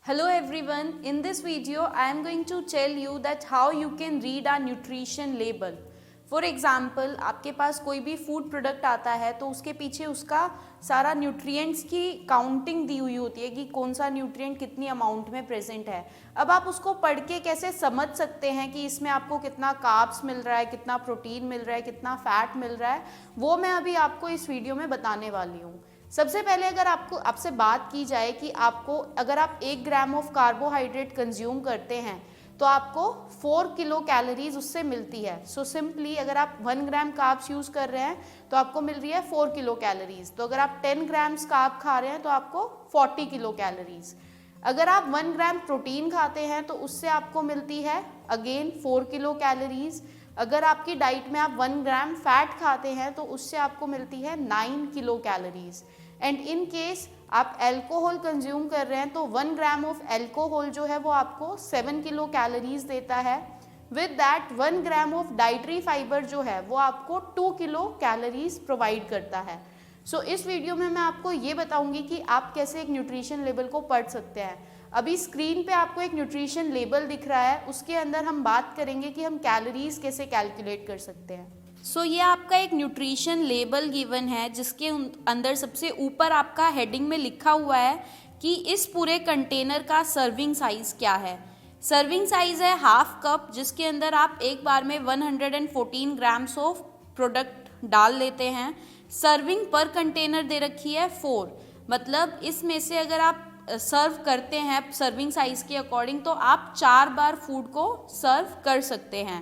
Hello everyone, in this video I am going to tell you that how you can read a nutrition label. For example, आपके पास कोई भी food product आता है तो उसके पीछे उसका सारा न्यूट्रिएंट्स की काउंटिंग दी हुई होती है कि कौन सा न्यूट्रिएंट कितनी अमाउंट में प्रेजेंट है। अब आप उसको पढ़ के कैसे समझ सकते हैं कि इसमें आपको कितना कार्ब्स मिल रहा है, कितना प्रोटीन मिल रहा है, कितना फैट मिल रहा है, वो मैं अभी आपको इस वीडियो में बताने वाली हूँ। सबसे पहले अगर आपसे बात की जाए कि आपको अगर आप 1 ग्राम ऑफ कार्बोहाइड्रेट कंज्यूम करते हैं तो आपको 4 किलो कैलोरीज उससे मिलती है। सो सिंपली अगर आप 1 ग्राम कार्ब्स यूज़ कर रहे हैं तो आपको मिल रही है 4 किलो कैलोरीज। तो अगर आप 10 ग्राम्स कार्ब खा रहे हैं तो आपको 40 किलो कैलोरीज। अगर आप 1 ग्राम प्रोटीन खाते हैं तो उससे आपको मिलती है अगेन 4 किलो कैलोरीज। अगर आपकी डाइट में आप 1 ग्राम फैट खाते हैं तो उससे आपको मिलती है 9 kilo calories. And in case आप अल्कोहल कंज्यूम कर रहे हैं तो 1 ग्राम ऑफ अल्कोहल जो है वो आपको 7 किलो कैलोरीज देता है। With that 1 gram of dietary fibre जो है वो आपको 2 किलो कैलोरीज प्रोवाइड करता है। सो इस वीडियो में मैं आपको ये बताऊंगी कि आप कैसे एक न्यूट्रिशन लेबल को पढ़ सकते हैं। अभी स्क्रीन पे आपको एक न्यूट्रिशन लेबल दिख रहा है, उसके अंदर हम बात करेंगे कि हम कैलोरीज कैसे कैलकुलेट कर सकते हैं। सो ये आपका एक न्यूट्रिशन लेबल गिवन है जिसके अंदर सबसे ऊपर आपका हेडिंग में लिखा हुआ है कि इस पूरे कंटेनर का सर्विंग साइज क्या है। सर्विंग साइज है हाफ कप, जिसके अंदर आप एक बार में 114 ग्राम्स ऑफ प्रोडक्ट डाल लेते हैं। सर्विंग पर कंटेनर दे रखी है 4, मतलब इसमें से अगर आप सर्व करते हैं सर्विंग साइज के अकॉर्डिंग तो आप 4 बार फूड को सर्व कर सकते हैं।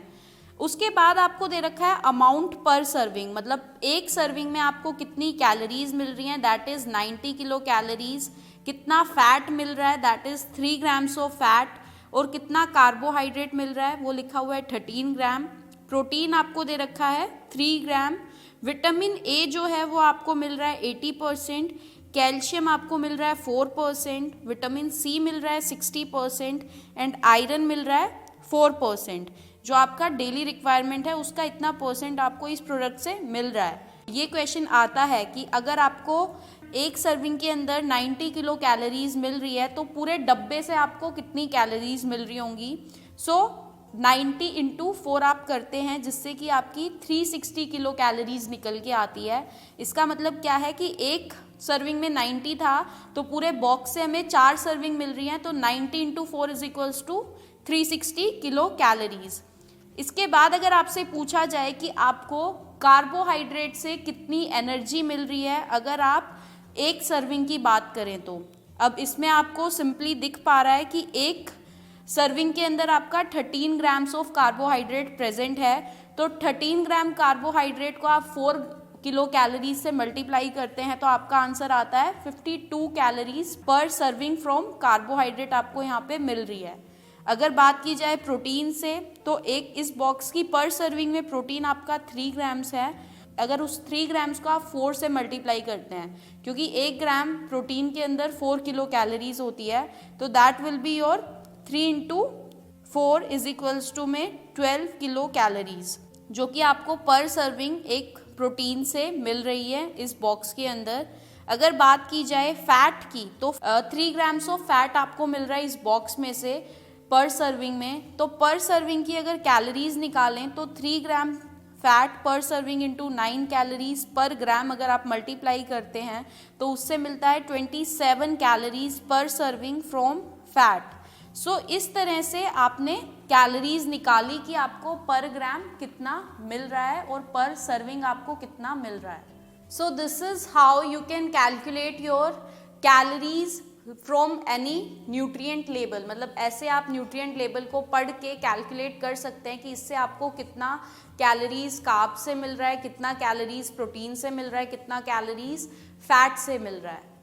उसके बाद आपको दे रखा है अमाउंट पर सर्विंग, मतलब एक सर्विंग में आपको कितनी कैलोरीज मिल रही हैं, दैट इज़ 90 किलो कैलोरीज। कितना फैट मिल रहा है, that is 3 grams of fat. और कितना कार्बोहाइड्रेट मिल रहा है वो लिखा हुआ है 13 ग्राम। प्रोटीन आपको दे रखा है 3 ग्राम। विटामिन ए जो है वो आपको मिल रहा है 80%। कैल्शियम आपको मिल रहा है 4%। विटामिन सी मिल रहा है 60% एंड आयरन मिल रहा है 4%। जो आपका डेली रिक्वायरमेंट है उसका इतना परसेंट आपको इस प्रोडक्ट से मिल रहा है। ये क्वेश्चन आता है कि अगर आपको एक सर्विंग के अंदर 90 किलो कैलोरीज मिल रही है तो पूरे डब्बे से आपको कितनी कैलोरीज मिल रही होंगी। सो 90 इंटू 4 आप करते हैं जिससे कि आपकी 360 किलो कैलोरीज निकल के आती है। इसका मतलब क्या है कि एक सर्विंग में 90 था तो पूरे बॉक्स से हमें 4 सर्विंग मिल रही हैं, तो 90 into 4 is equals to 360 kilo calories. इसके बाद अगर आपसे पूछा जाए कि आपको कार्बोहाइड्रेट से कितनी एनर्जी मिल रही है अगर आप एक सर्विंग की बात करें तो, अब इसमें आपको सिंपली दिख पा रहा है कि एक सर्विंग के अंदर आपका 13 ग्राम्स ऑफ कार्बोहाइड्रेट प्रेजेंट है। तो 13 ग्राम कार्बोहाइड्रेट को आप 4 किलो कैलोरीज से मल्टीप्लाई करते हैं तो आपका आंसर आता है 52 कैलोरीज पर सर्विंग फ्रॉम कार्बोहाइड्रेट आपको यहाँ पे मिल रही है। अगर बात की जाए प्रोटीन से तो एक इस बॉक्स की पर सर्विंग में प्रोटीन आपका 3 ग्राम्स है। अगर उस 3 ग्राम्स को आप 4 से मल्टीप्लाई करते हैं, क्योंकि 1 ग्राम प्रोटीन के अंदर 4 किलो कैलोरीज होती है, तो that will be your 3 into 4 is equals to में 12 किलो कैलोरीज, जो कि आपको पर सर्विंग एक प्रोटीन से मिल रही है इस बॉक्स के अंदर। अगर बात की जाए फैट की तो 3 ग्राम्स ऑफ फैट आपको मिल रहा है इस बॉक्स में से पर सर्विंग में। तो पर सर्विंग की अगर कैलोरीज निकालें तो 3 ग्राम फैट पर सर्विंग इंटू 9 कैलोरीज पर ग्राम अगर आप मल्टीप्लाई करते हैं तो उससे मिलता है 27 कैलोरीज पर सर्विंग फ्रॉम फैट। सो इस तरह से आपने कैलोरीज निकाली कि आपको पर ग्राम कितना मिल रहा है और पर सर्विंग आपको कितना मिल रहा है। So this is how you can calculate your calories from any nutrient label, मतलब ऐसे आप न्यूट्रिएंट लेबल को पढ़ के कैलकुलेट कर सकते हैं कि इससे आपको कितना कैलोरीज कार्ब से मिल रहा है, कितना कैलोरीज प्रोटीन से मिल रहा है, कितना कैलोरीज फैट से मिल रहा है।